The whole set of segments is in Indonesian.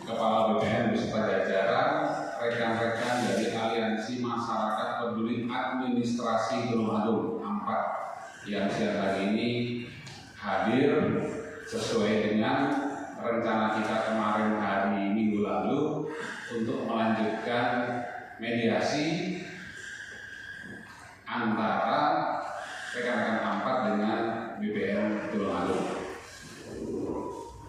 Kepala BPN beserta jajaran, rekan-rekan dari Aliansi Masyarakat Peduli Administrasi Gunung Agung AMPAD yang siang hari ini hadir sesuai dengan rencana kita kemarin hari Minggu lalu untuk melanjutkan mediasi antara rekan-rekan AMPAD dengan BPN Gunung Agung.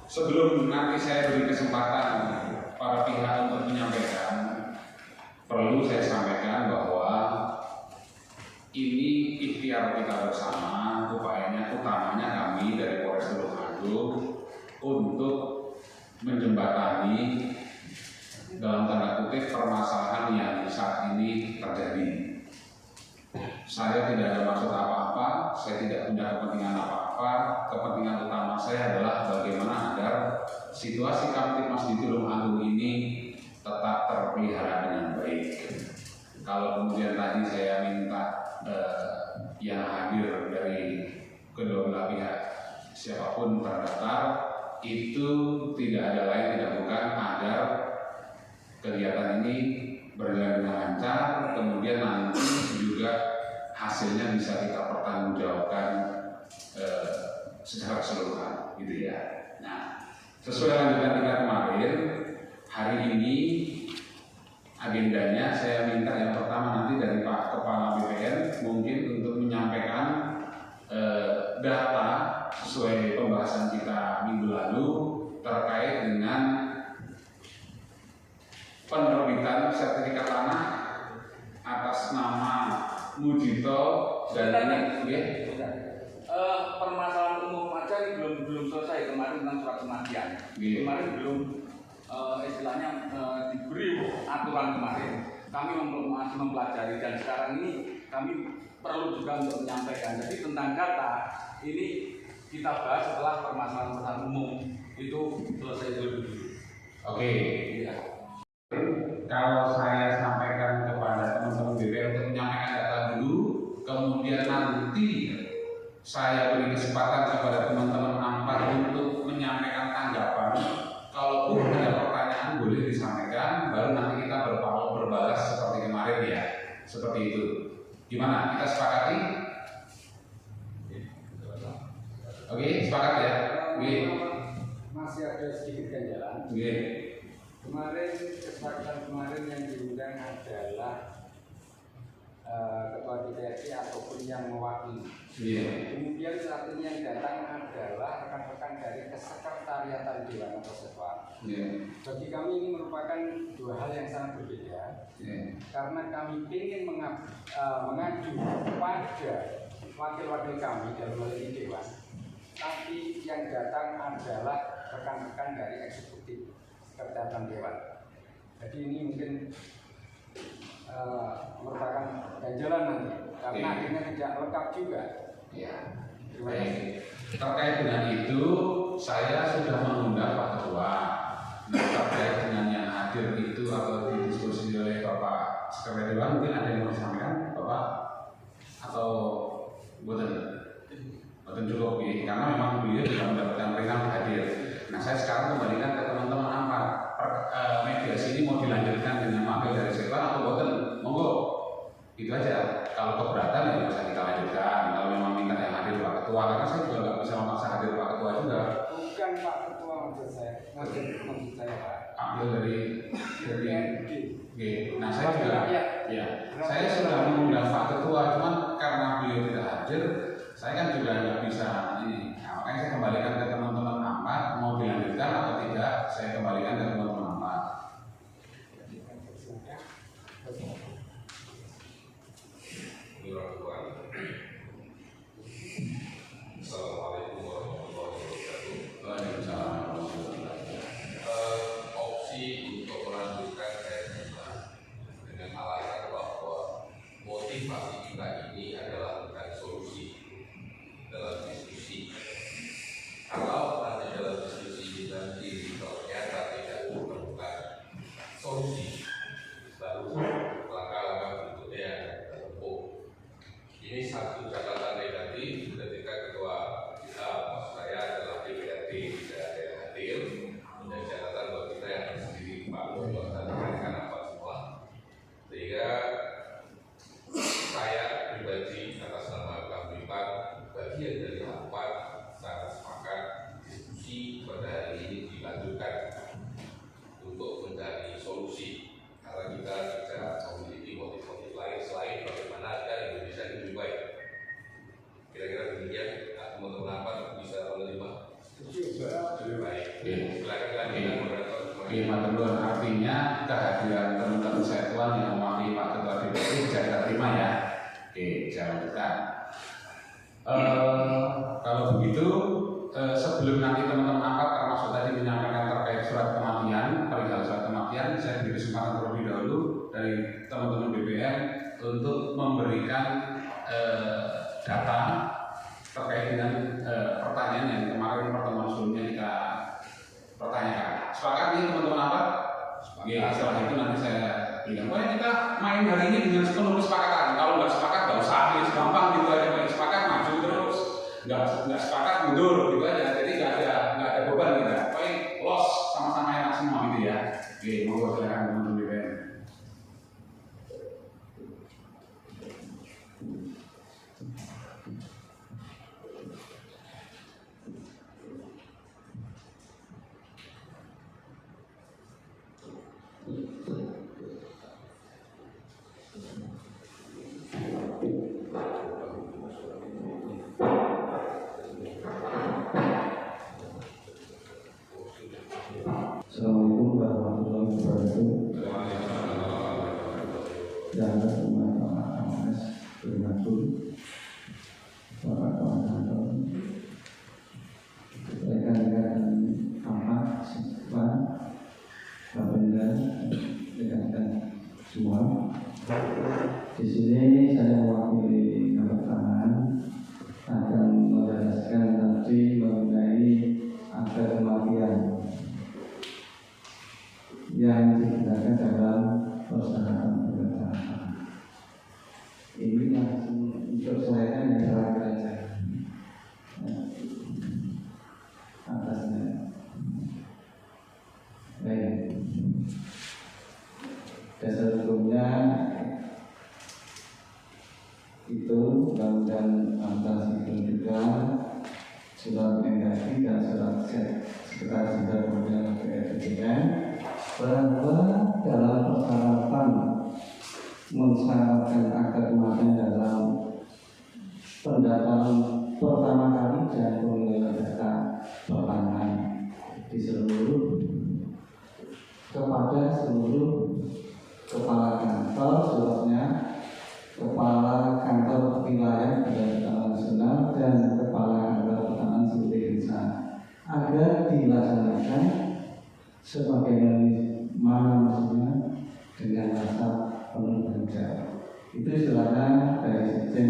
Sebelum nanti saya beri kesempatan para pihak untuk menyampaikan, perlu saya sampaikan bahwa ini ikhtiar kita bersama, upayanya utamanya kami dari Polres Gunung Agung untuk menjembatani dalam tanda kutip permasalahan yang saat ini terjadi. Saya tidak ada maksud apa-apa, saya tidak punya kepentingan apa-apa. Kepentingan utama saya adalah bagaimana agar situasi Kamtipmas di Tulung Agung ini tetap terpelihara dengan baik. Kalau kemudian tadi saya minta yang hadir dari kedua belah pihak siapapun terdaftar, itu tidak ada lain tidak bukan agar kegiatan ini berjalan dengan lancar, kemudian nanti juga hasilnya bisa kita pertanggungjawabkan secara keseluruhan, gitu ya. Nah, sesuai lanjutan kita kemarin, hari ini agendanya saya minta yang pertama nanti dari Pak Kepala BPN mungkin untuk menyampaikan data sesuai pembahasan kita minggu lalu terkait dengan penerbitan sertifikat tanah atas nama Mujito dan ini permasalahan umum aja ini belum selesai kemarin tentang surat kematian. Kemarin belum istilahnya diberi aturan kemarin. Kami masih mempelajari dan sekarang ini kami perlu juga untuk menyampaikan. Jadi tentang data ini kita bahas setelah permasalahan umum itu selesai dulu. Oke. Ya. Kalau saya sampaikan kepada teman-teman BPN untuk menyampaikan data dulu, kemudian nanti saya beri kesempatan kepada teman-teman AMPAD untuk menyampaikan tanggapan. Kalaupun ada pertanyaan boleh disampaikan, baru nanti kita berbalas seperti kemarin ya, seperti itu. Gimana? Kita sepakati? Oke, sepakat ya? Oke. Masih ada sedikit ganjalan. Oke. Kemarin kesepakatan kemarin yang diundang adalah ketua DPRD ataupun yang mewakili. Kemudian saat ini yang datang adalah rekan-rekan dari kesekretariatan Dewan Persatuan. Bagi kami ini merupakan dua hal yang sangat berbeda. Karena kami ingin mengaju pada wakil-wakil kami dalam hal ini Dewan, tapi yang datang adalah rekan-rekan dari eksekutif Sekretariatan Dewan. Jadi ini mungkin merupakan ganjalan nanti karena akhirnya tidak lengkap juga. Ya. Baik. Terkait dengan itu, saya sudah mengundang Pak Ketua. Nah, terkait dengan yang hadir itu atau didiskusi oleh Bapak Sekretariat Dewan, mungkin ada yang mau disampaikan, Bapak? Atau buatan cukup ya? Karena memang beliau sudah mendapatkan perintah hadir. Nah, saya sekarang kembalikan ke teman-teman AMPAD. Mediasi ini mau dilanjutkan dengan wakil dari sektor atau buatan? Monggo. Itu aja. Kalau keberatan ya bisa kita lanjutkan. Kalau memang minta yang hadir Pak Ketua, karena saya juga nggak bisa memaksa hadir Pak Ketua juga. Bukan Pak Ketua maksud saya, maksud saya Pak. Ambil dari. Oke. Nah, saya juga. Ya. Saya sudah mengundang Pak Ketua, cuman karena beliau tidak hadir, saya kan juga nggak bisa ini. Nah, makanya saya kembalikan ke teman-teman AMPAD, mau dilanjutkan atau tidak, saya kembalikan ke teman-teman AMPAD. Assalamualaikum warahmatullahi wabarakatuh. Waalaikumsalam warahmatullahi wabarakatuh. Opsi untuk melanjutkan dengan alasan bahwa motivasi kita ini adalah bukan solusi dalam diskusi. Kalau nanti dalam diskusi ini nanti ternyata tidak matur nuwun. Artinya kehadiran teman-teman satuan yang mewakili Pak Ketua DPD bisa kita terima ya. Oke, saya lanjutkan. Kalau begitu, sebelum nanti teman-teman angkat termasuk tadi menyampaikan terkait surat kematian, perihal surat kematian, saya beri kesempatan terlebih dahulu dari teman-teman BPM untuk memberikan data terkait dengan pertanyaan yang kemarin pertemuan sebelumnya kita pertanyakan. Sepakat nih teman-teman apa? Ya, setelah itu nanti saya bilang, pokoknya kita main hari ini dengan sepenuh kesepakatan. Kalau nggak sepakat nggak usah, gampang gitu aja. Main sepakat maju terus, nggak sepakat mundur gitu aja. Jadi nggak ada beban gitu. Pokoknya los sama-sama enak semua gitu ya. Oke, monggo silakan teman-teman BPM. Assalamualaikum warahmatullahi wabarakatuh. Dan teman-teman bermakmur, para kawan-kawan, rekan-rekan amat, siswa, benda, rekan-rekan semua. Di sini saya mewakili kementerian akan menjelaskan nanti mengenai angka kematian yang digunakan dalam persyaratan pernikahan. Ini langsung untuk saya yang terakhir aja. Atasnya. Baik. Dasar hukumnya itu Undang-Undang Amnesti juga surat negatif dan surat sekretaris jenderal Kementerian PDN bahwa dalam persyaratan mensyaratkan akad kematian dalam pendaftaran pertama kali dan pemilihan data pertanahan di seluruh kepada seluruh kepala kantor, suratnya kepala kantor wilayah Badan Nasional dan kepala kantor pertanahan seluruh desa agar dilaksanakan sebagaimana maksudnya dengan rasa penuh tanggung jawab. Itu istilahnya dari Sekjen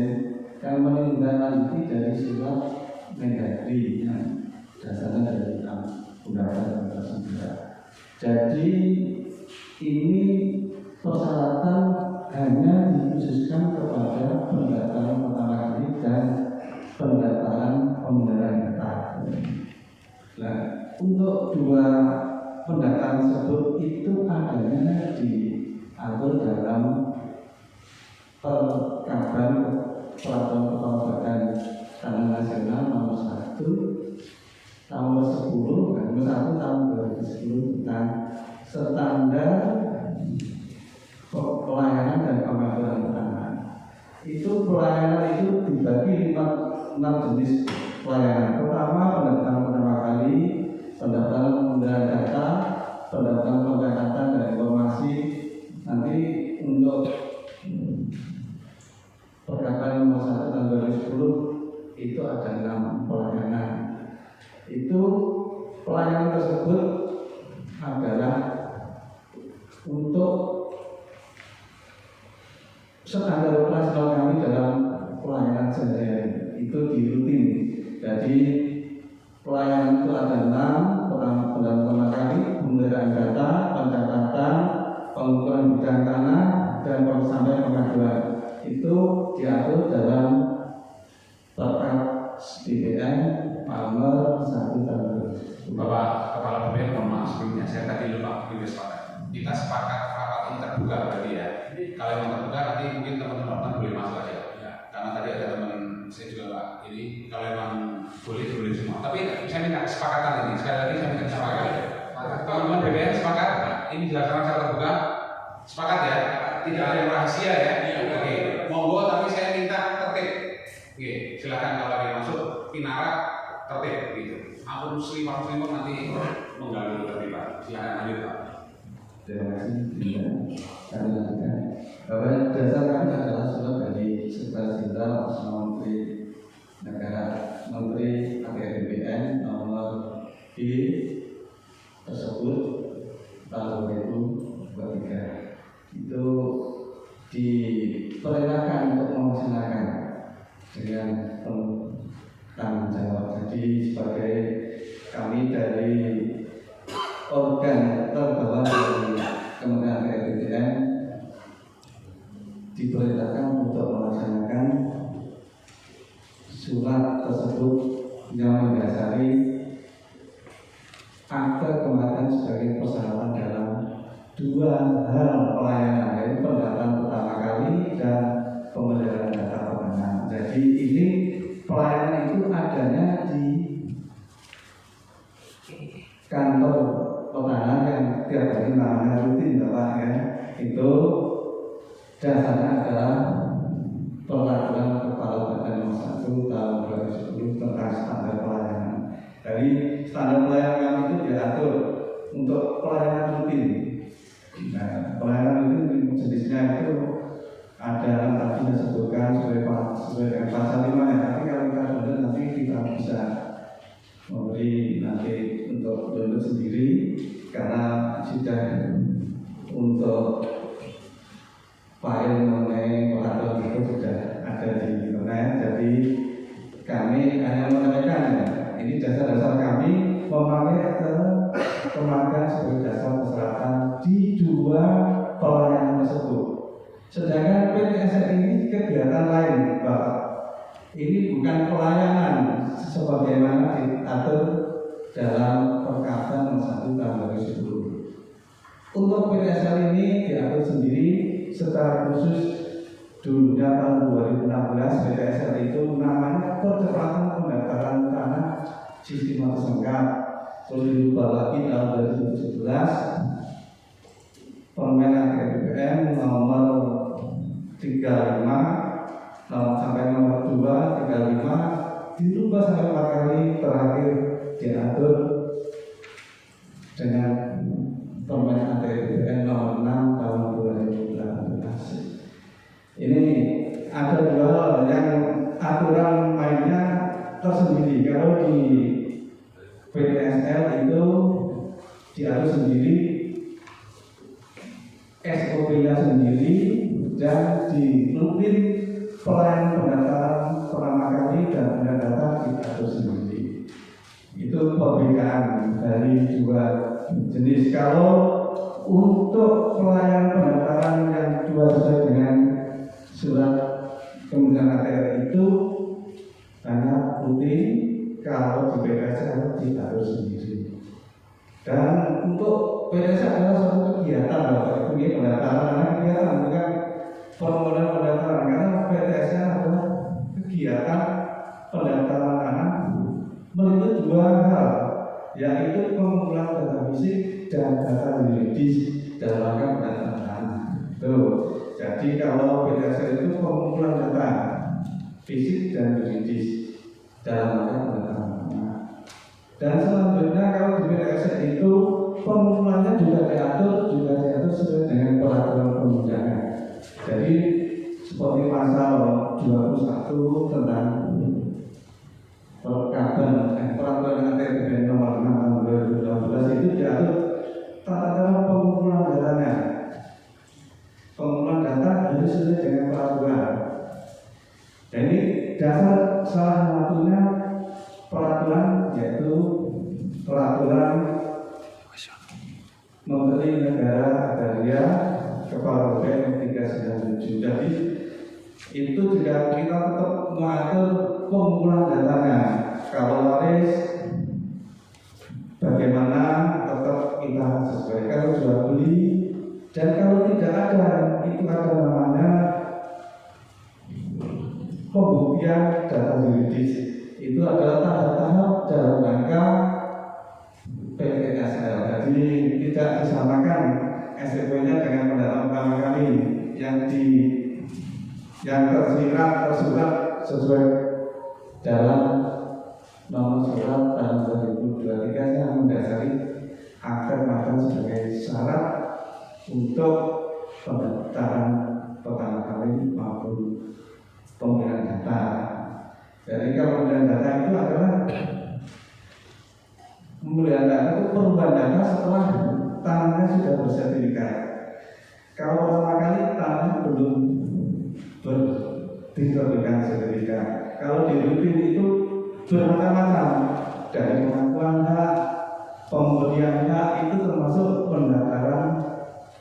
yang menindaklanjuti dari surat Mendagri yang dasarnya dari Undang-Undang tersebut. Jadi ini persyaratan hanya dikhususkan kepada pendaftaran pertama kali dan pendaftaran pembenaran data. Nah, untuk dua pendaftaran tersebut itu adanya diatur dalam Perkaban Peraturan Kepala Badan Tanah Nasional nomor 1 tahun 10 dan nomor 1 tahun 2010 tentang standar pelayanan dan pengaturan pertanahan. Itu pelayanan itu dibagi 6 jenis pelayanan. Pertama, pendaftaran pertama kali, pendaftaran penggunaan data, pendaftaran pencatatan dan informasi. Nanti untuk Perkab nomor 1 tahun 2010 itu ada 6 pelayanan. Itu pelayanan tersebut adalah untuk standar operasional kami dalam pelayanan sehari-hari itu di rutin. Jadi pelayanan itu ada 6, pertama kali pemeliharaan data, pencatatan, pengukuran bidang tanah, dan sampai pengaduan. Itu diatur dalam Perkab BPN nomor 1 tahun 2010. Bapak Kepala BPN, mohon maaf sebelumnya saya tadi lupa sepakat. Kita sepakat rapat ini terbuka berarti ya. Kalau yang terbuka nanti mungkin teman-teman boleh masuk aja. Ya. Karena tadi ada teman saya juga Pak. Ini kalau memang boleh semua. Tapi saya minta kesepakatan ini. Sekali lagi saya minta kesepakatan. Teman-teman BPN sepakat? Ini dilaksanakan secara terbuka. Sepakat ya? Tidak ada yang rahasia ya? Oke. Monggo tapi saya minta tertib. Oke. Silakan kalau ada yang masuk. Pinara tertib gitu. Ampun muslim nanti mengganggu ketertiban. Silakan lanjut Pak. Terima kasih. Kami lanjutkan. Bahwa dasar kami adalah surat dari Sekretaris Jenderal bersama Menteri Negara Menteri APBN nomor I tersebut tahun 2023. Itu diperintahkan untuk melaksanakan dengan tanggung jawab. Jadi sebagai kami dari organ terbawa dari Kementerian APBN diperintahkan untuk melaksanakan surat tersebut yang mendasari akte kematian sebagai persyaratan dalam dua hal pelayanan, yaitu pendaftaran pertama kali dan pemeliharaan data pertama. Jadi ini pelayanan itu adanya di kantor pertahanan yang tiap hari namanya rutin, Bapak ya. Itu dasarnya adalah peraturan Kepala Badan Nomor 1 tahun 2010 tentang standar pelayanan. Dari standar pelayanan kami itu diatur untuk pelayanan rutin. Nah, pelayanan rutin jenisnya itu ada tadi disebutkan sesuai dengan pasal 5 ya. Tapi kalau kita download nanti kita bisa memberi nanti untuk download sendiri karena sudah untuk file mengenai peraturan itu sudah ada di internet. Jadi kami hanya menyampaikan ya, ini dasar-dasar kami memakai kematian sebagai dasar persyaratan di dua pelayanan tersebut. Sedangkan PTSL ini kegiatan lain, Pak. Ini bukan pelayanan sebagaimana diatur dalam Perkapten Nomor 1 tahun 2010. Untuk PTSL ini diatur sendiri secara khusus dulunya tahun 2016 PTSL itu namanya percepatan pendaftaran tanah sistem tersengkap. Terus dirubah lagi tahun 2017 Permen APBN nomor 35 sampai nomor 2 35 dirubah sampai 4 kali, terakhir diatur dengan Permen APBN nomor 6 tahun 2018. Ini ada dua hal yang aturan mainnya tersendiri. Kalau di PTSL itu diatur sendiri, SOP-nya sendiri, dan di rutin pelayanan pendaftaran pertama kali dan pendaftaran diatur sendiri. Itu perbedaan dari dua jenis. Kalau untuk pelayanan pendaftaran yang dua sesuai dengan surat Kementerian ATR itu hanya rutin, kalau di PTSL diatur sendiri. Dan untuk PTSL adalah suatu kegiatan, Bapak Ibu, pendaftaran kegiatan bukan permohonan pendaftaran, karena PTSL adalah kegiatan pendaftaran anak meliputi dua hal, yaitu pengumpulan data fisik dan data yuridis dalam rangka pendaftaran anak. Jadi kalau PTSL itu pengumpulan data fisik dan yuridis dalam rangka pendaftaran anak. Dan selanjutnya kalau di PTSL itu pengumpulannya juga diatur sesuai dengan peraturan perundangan. Jadi seperti pasal 21 tentang peraturan APBN nomor 6 tahun 2012 itu diatur tata cara pengumpulan datanya. Pengumpulan data harus sesuai dengan peraturan. Jadi dasar salah satunya peraturan, yaitu peraturan Menteri Negara Agraria Kepala BPN 397. Jadi itu juga kita tetap mengatur pengumpulan datanya. Kalau waris bagaimana tetap kita sesuaikan jual beli, dan kalau tidak ada itu ada namanya pembuktian data yuridis. Itu adalah tahap-tahap dalam rangka PTSL. Jadi tidak disamakan SPP-nya dengan pendaftaran pertama kali yang tersurat sesuai dalam nomor surat tahun 2023 yang mendasari akan sebagai syarat untuk pendaftaran pertama kali maupun pemberian data. Jadi kalau pemberian data itu adalah pemberian data itu perubahan data setelah tanahnya sudah bersertifikat. Kalau pertama kali tanah belum diterbitkan sertifikat. Kalau di rutin itu bermacam-macam, dari pengakuan hak, pemberian hak itu termasuk pendaftaran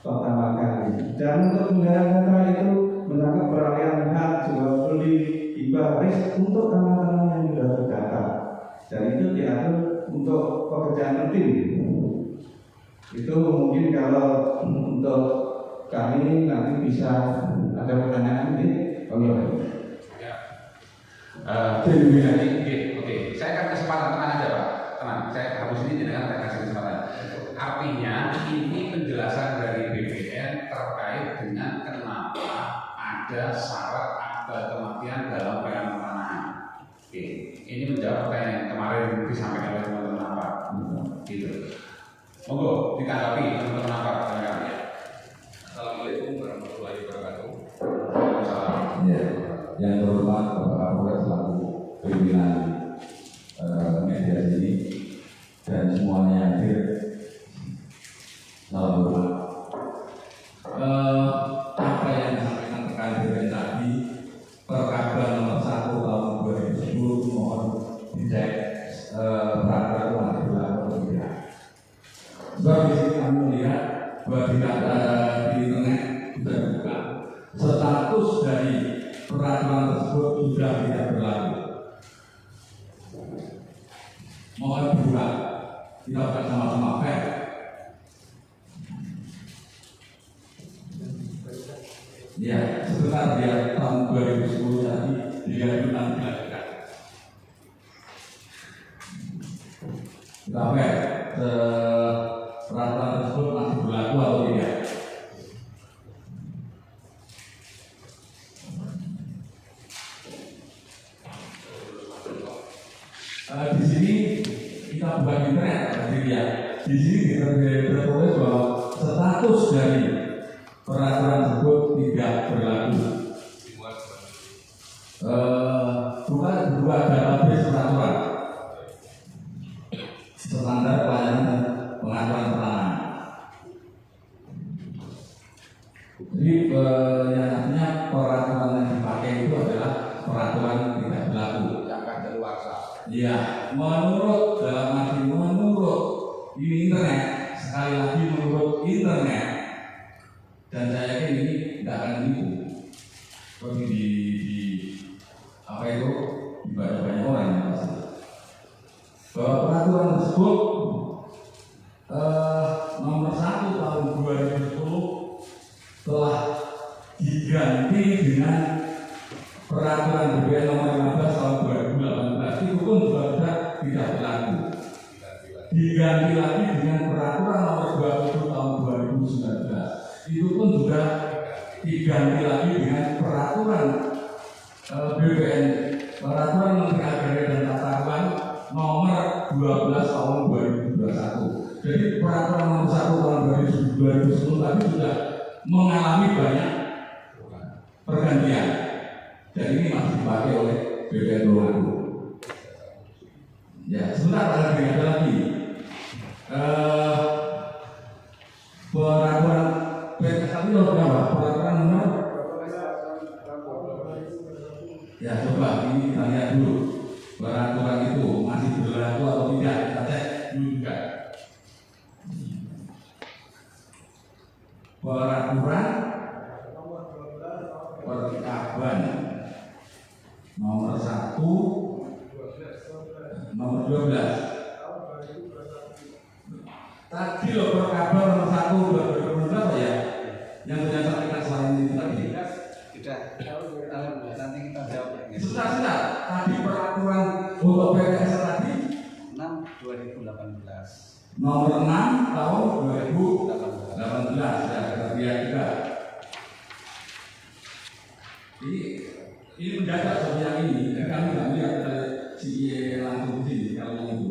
pertama kali. Dan untuk pemberian data itu mencakup peralihan hak, jual beli, hibah, waris untuk tanah-tanah yang sudah terdata. Dan itu diatur untuk pekerjaan rutin. Itu mungkin kalau untuk kami nanti bisa ada pertanyaan mungkin. Oke. Saya akan kesempatan tenang aja Pak. Tenang. Saya habis ini dengan saya kasih kesempatan. Artinya ini penjelasan dari BPN terkait dengan kenapa ada syarat akta kematian dalam pertanahan. Oke. Ini menjawab pertanyaan yang kemarin disampaikan oleh teman-teman apa? Gitu. Monggo ditanggapi teman-teman apa? Assalamualaikum warahmatullahi wabarakatuh. Waalaikumsalam. Ya, yang terhormat Bapak Kapolres selaku pimpinan media ini dan semuanya yang hadir, salam hormat. Apa yang disampaikan rekan BPN tadi, Perkabban nomor 1 tahun 2010 mohon dicek peraturan yang berlaku atau tidak. Sebab di sini kami melihat bahwa di internet sudah dibuka status dari peraturan tersebut sudah tidak berlaku. Mohon dibuka, kita akan sama-sama fair. Ya, sebentar dia tahun 2010 tadi diajukan dilakukan. Kita fair, peraturan tersebut masih berlaku atau tidak? Di sini kita buka internet, ya. Di sini tertulis bahwa status dari peraturan tersebut tidak berlaku. Bukan dua database peraturan standar pelayanan dan pengaturan pertanahan. Jadi yang artinya peraturan yang dipakai itu adalah peraturan tidak berlaku. Yang kadaluarsa. Ya, menurut dalam arti menurut ini internet, sekali lagi menurut internet, dan saya yakin ini tidak akan menipu. Seperti di apa itu dibaca banyak orang yang pasti. Bahwa peraturan tersebut nomor 1 tahun 2010 telah diganti dengan peraturan BPN nomor 15 tahun 2018. Itu pun juga sudah tidak berlaku. Diganti lagi dengan peraturan nomor 20 tahun 2019. Itu pun juga diganti lagi dengan peraturan BPN, peraturan Menteri Agraria dan Tata Ruang nomor 12 tahun 2021. Jadi peraturan nomor 1 tahun 2010 tadi sudah mengalami banyak pergantian. Dan ini masih dipakai oleh BPN Romangu. Ya, sebentar ada lagi. Peraturan BPN tadi berapa? Peraturan nomor? Ya, coba ini kita lihat dulu. Peraturan itu masih berlaku atau tidak? Kita cek dulu juga. Peraturan Perkabban nomor 1 nomor 12 tadi loh Perkabban nomor 1 2012 ya yang menyatakan selain ini tadi Tidak. Nanti kita jawab. Sudah tadi peraturan untuk PTS tadi 6 2018. nomor 6 tahun 2018 ya kita lihat juga. Ini mendadak seperti yang ini, dan kami nggak melihat si langsung di sini kalau yang itu.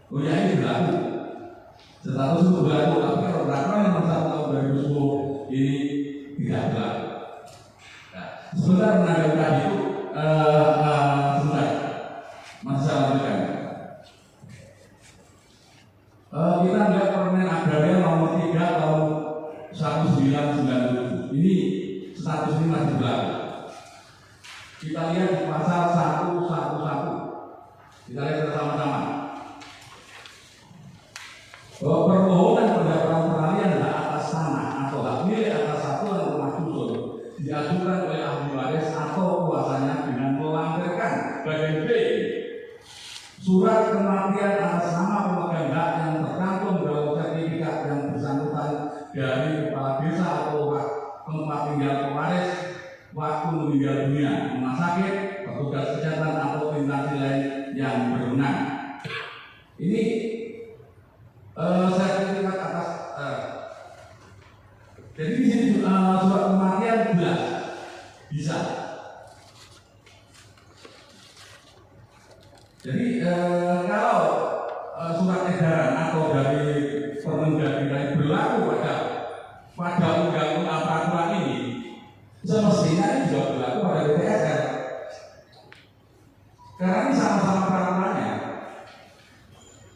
Oh ya ini jelas. Status itu berlaku, tapi kalau peraturan nomor 1 tahun 2010 ini tidak berlaku. Nah, sebentar menanggapi tadi itu, sebentar, masih saya lanjutkan. Kita lihat Permen Agraria nomor 3 tahun 1997. Ini status ini masih berlaku. Kita lihat di pasal 111. Kita lihat bersama-sama. Bahwa permohonan pendaftaran peralihan hak atas tanah atau hak milik atas satuan rumah susun diajukan oleh ahli waris atau kuasanya dengan melampirkan bagian B surat kematian atas nama pemegang hak yang tercantum dalam sertifikat yang bersangkutan dari kepala desa atau tempat tinggal pewaris waktu meninggal dunia, rumah sakit, petugas kesehatan atau instansi lain yang berwenang. Ini sertifikat atas. Jadi di sini surat kematian jelas bisa. Jadi kalau surat edaran atau dari Permendagri berlaku pada undang-undang peraturan ini, semestinya ini juga berlaku pada BPSR. Karena ini sama-sama peraturannya.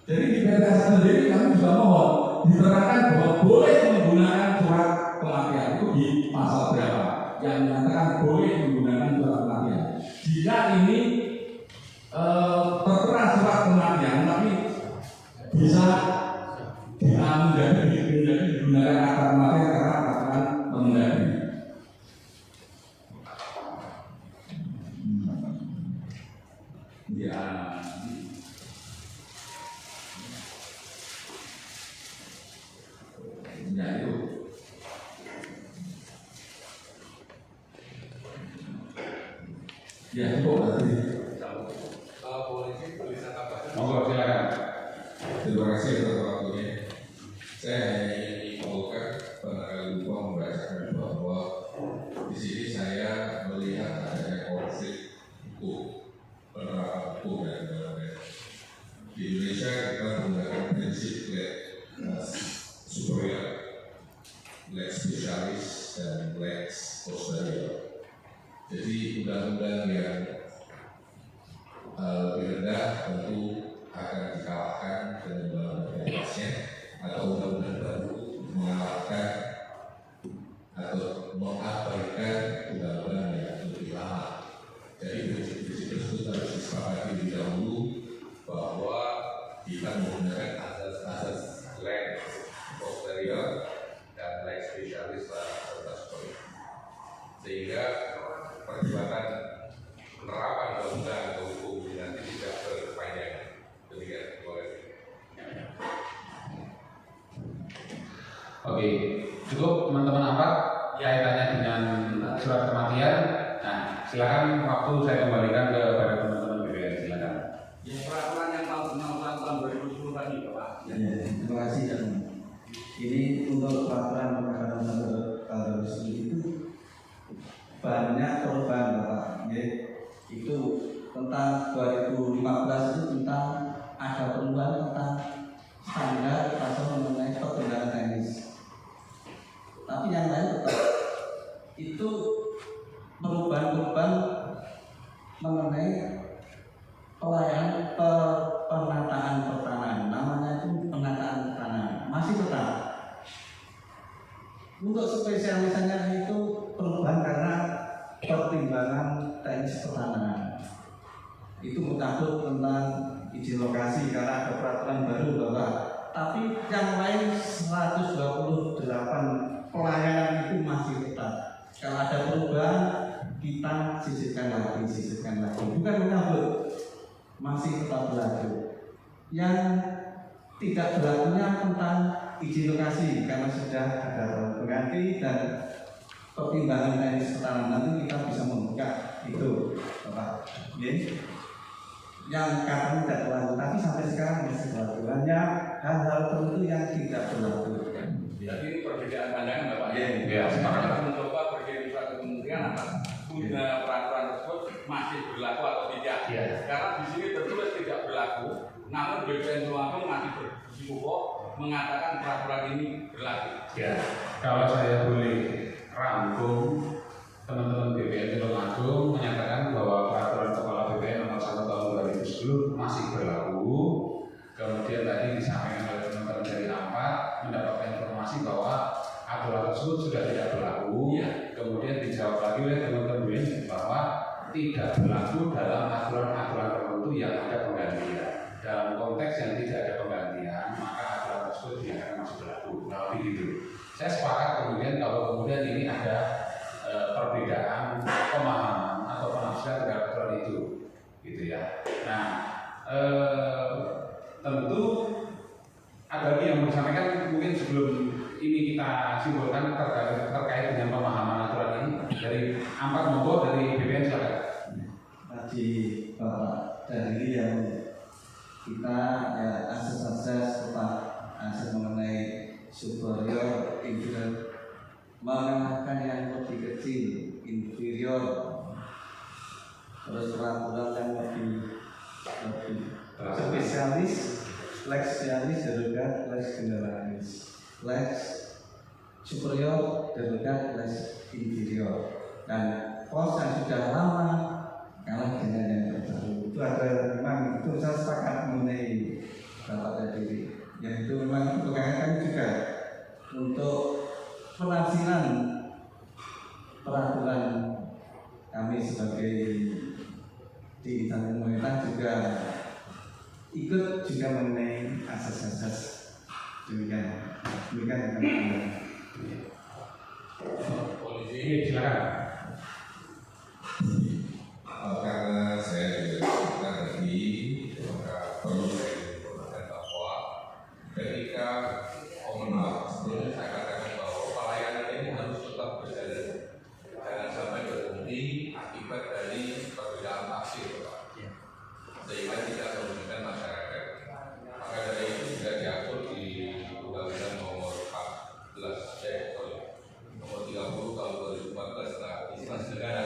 Jadi di BPSR sendiri kami juga mohon diterangkan bahwa boleh menggunakan surat kematian itu di pasal berapa yang menyatakan boleh menggunakan surat kematian. Jika ini tertera surat kematian tapi bisa digunakan akta kematian karena peraturan Permendagri. Ya, itu. Ya, cukup berarti. Polisi bisa tambahkan. Monggo silakan. Terima kasih atas waktunya. Saya hanya ingin menginfokan barangkali lupa membacakan bahwa di sini saya melihat adanya konflik hukum, penerapan hukum dan lain-lain. Di Indonesia kita menggunakan prinsip lex superior, lex specialis dan lex posterior. Jadi undang-undang yang lebih rendah tentu akan dikalahkan dengan undang-undang atasnya, atau undang-undang baru mengalahkan atau mengabaikan undang-undang yang lebih lama. Jadi prinsip-prinsip tersebut harus disepakati lebih dahulu bahwa kita menggunakan asas lex posterior dan lex specialis serta superior, sehingga perjuangan penerapan undang-undang atau hukum ini nanti tidak berkepanjangan. Demikian, terima kasih. Oke, cukup teman-teman apa kaitannya dengan surat kematian. Nah, silakan waktu saya kembalikan kepada teman-teman BPN, silakan. Ya, peraturan yang tahun 2010 tadi, Pak. Ya, terima kasih. Ini untuk peraturan pendaftaran tahun 2010 itu banyak perubahan, Bapak. Itu tentang 2015 itu tentang ada perubahan tentang standar pasal mengenai perbendaharaan teknis. Tapi yang lain tetap itu perubahan-perubahan mengenai pelayanan penataan pertanahan. Namanya itu penataan pertanahan masih tetap. Untuk spesialisasinya itu perubahan karena pertimbangan teknis pertanahan. Itu mencakup tentang izin lokasi karena ada peraturan baru bahwa, tapi yang lain 128 pelayanan itu masih tetap. Kalau ada perubahan kita sisihkan lagi, bukan menyambut, masih tetap berlaku. Yang tidak berlakunya tentang izin lokasi karena sudah ada pengganti dan pertimbangan teknis pertanahan. Nanti kita bisa membuka itu, Bapak. Yang katanya tidak berlaku, tapi sampai sekarang masih berlaku. Hanya hal-hal tertentu yang tidak berlaku. Jadi ini perbedaan pandangan, Bapak. Ya, sepakat. Kita mencoba berkirim surat ke kementerian apa? Guna peraturan tersebut masih berlaku atau tidak? Karena di sini tertulis tidak berlaku, namun BPN Tulungagung masih bersikukuh mengatakan peraturan ini berlaku. Ya, kalau saya boleh rangkum, teman-teman BPN Tulungagung menyatakan bahwa peraturan Kepala BPN nomor 1 tahun 2010 masih berlaku. Kemudian tadi disampaikan oleh teman-teman dari AMPAT mendapatkan informasi bahwa aturan tersebut sudah tidak berlaku. Ya. Kemudian dijawab lagi oleh teman-teman BPN bahwa tidak berlaku dalam aturan-aturan tertentu yang ada penggantian. Dalam konteks yang tidak ada penggantian, maka aturan tersebut dinyatakan masih berlaku. Nah, begitu. Saya sepakat kemudian kalau kemudian ini ada perbedaan pemahaman atau penafsiran terhadap aturan itu, gitu ya. Nah, tentu ada lagi yang mau disampaikan mungkin sebelum ini kita simpulkan terkait dengan pemahaman aturan ini dari AMPAT maupun dari BPN silakan. Tadi Bapak dari yang kita ya akses mengenai superior inferior mengenalkan yang lebih kecil inferior, terus peraturan yang lebih spesialis, lex spesialis derogat lex generalis, lex superior derogat lex inferior, dan pos yang sudah lama kalah dengan yang terbaru. Itu ada memang itu saya sepakat mengenai Bapak tadi, yaitu memang kebanyakan juga untuk penafsiran peraturan kami sebagai di Instansi Pemerintah juga ikut juga mengenai asas-asas demikian yang kami Polisi silakan. Karena saya juga sudah tadi, maka perlu saya informasikan bahwa ketika sebelumnya saya katakan bahwa pelayanan ini harus tetap berjalan, jangan sampai berhenti akibat dari perbedaan tafsir, sehingga tidak merugikan masyarakat. Maka dari itu sudah diatur di Undang-Undang Nomor 30 tahun 2014 tentang instansi negara.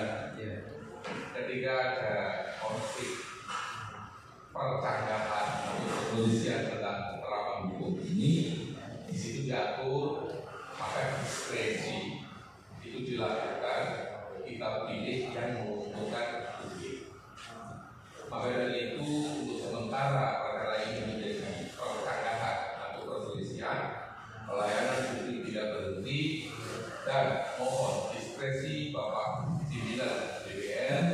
Ketika ada konflik percakapan atau perselisihan tentang penerapan hukum ini, di situ diatur maka diskresi itu dilakukan, kita pilih yang menguntungkan publik. Maka dari itu untuk sementara perkara ini menjadi percakapan atau perselisihan, pelayanan publik tidak berhenti dan mohon diskresi Bapak pimpinan BPN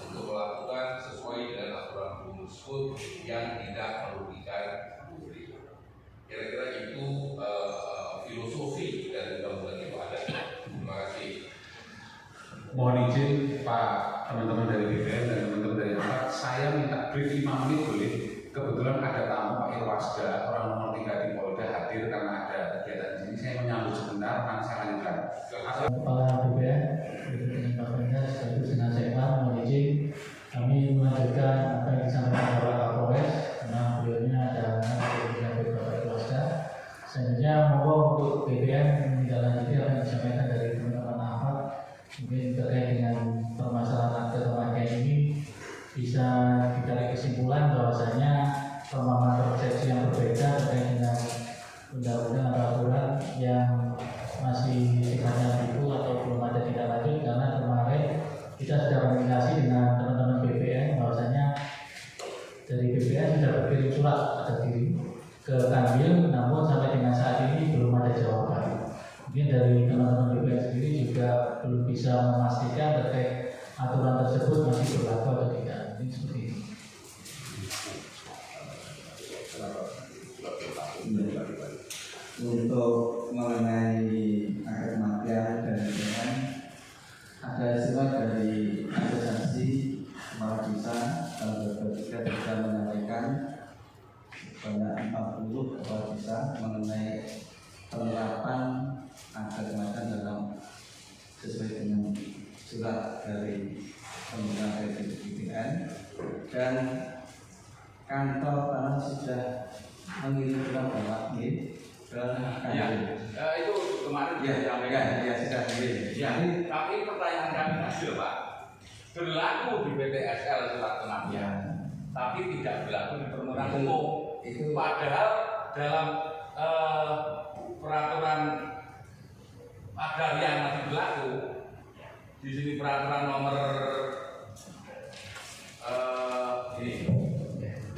untuk melakukan sesuai dengan aturan hukum tersebut yang tidak merugikan publik. Kira-kira itu filosofi dari undang-undang itu ada. Terima kasih. Mohon izin Pak, teman-teman dari BPN dan teman-teman dari AMPAT, saya minta brief 5 menit boleh? Kebetulan ada tamu Pak Irwasda, orang nomor 3 di Polda hadir karena ada kegiatan di sini. Saya menyambut sebentar, nanti saya lanjutkan. Kepala BPN dengan Pak Penda sekaligus dengan saya mohon izin kami melanjutkan apa yang disampaikan Bapak Kapolres karena beliaunya ada dengan Bapak Irwasda. Selanjutnya mohon untuk BPN menindaklanjuti apa yang disampaikan dari teman-teman AMPAT mungkin terkait dengan permasalahan akte pemakaian ini bisa ditarik kesimpulan bahwasanya pemahaman persepsi yang berbeda terkait dengan undang-undang atau aturan yang masih sifatnya ambigu atau belum ada tindak lanjut karena kemarin kita sudah komunikasi dengan teman-teman BPN bahwasanya dari BPN sudah berkirim surat atas diri ke Kanwil, namun sampai dengan saat ini belum ada jawaban. Mungkin dari teman-teman BPN sendiri juga belum bisa memastikan terkait aturan tersebut masih berlaku atau tidak. Ini seperti ini. Untuk mengenai akte kematian dan lain-lain, ada surat dari asosiasi kepala desa tahun 2003 bisa menyampaikan sebanyak 40 kepala desa mengenai penerapan akte kematian dalam sesuai dengan surat dari Kementerian Republik BPN, dan kantor tanah sudah mengirim surat Bapak itu kemarin disampaikan. Ya, sudah mengirim. Ya, tapi pertanyaan kami tadi Pak, berlaku di PTSL surat kematian, tapi tidak berlaku di permohonan umum. Itu padahal dalam sini peraturan nomor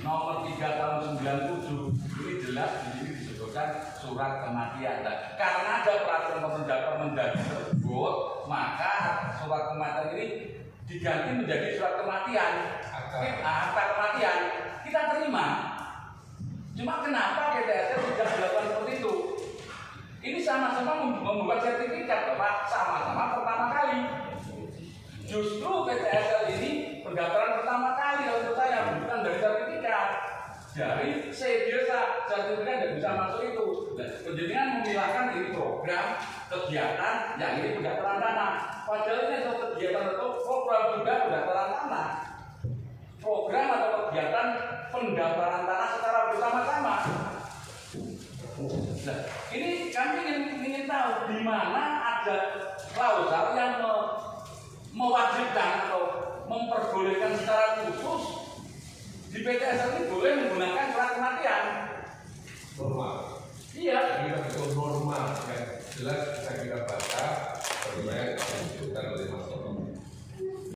nomor 3 tahun 97 ini jelas di sini disebutkan surat kematian. Nah, karena ada peraturan Kemendagri tersebut, maka surat kematian ini diganti menjadi surat kematian, akta kematian. Kita terima. Cuma kenapa PTSL tidak dilakukan seperti itu? Ini sama-sama membuat sertifikat, Bapak, sama-sama pertama kali. Justru PTSL ini pendaftaran pertama kali untuk saya, bukan dari sertifikat. Dari biasa sertifikat tidak bisa masuk itu. Penjadian memilahkan ini program kegiatan yang ini pendaftaran tanah. Padahal ini adalah kegiatan atau program juga pendaftaran tanah. Program atau kegiatan pendaftaran tanah secara bersama-sama. Nah, ini kami ingin tahu di mana ada klausal yang mewajibkan atau memperbolehkan secara khusus di PTSL ini boleh menggunakan surat kematian. Normal. Iya. Kita betul normal, ya. Jelas saya kira Pak.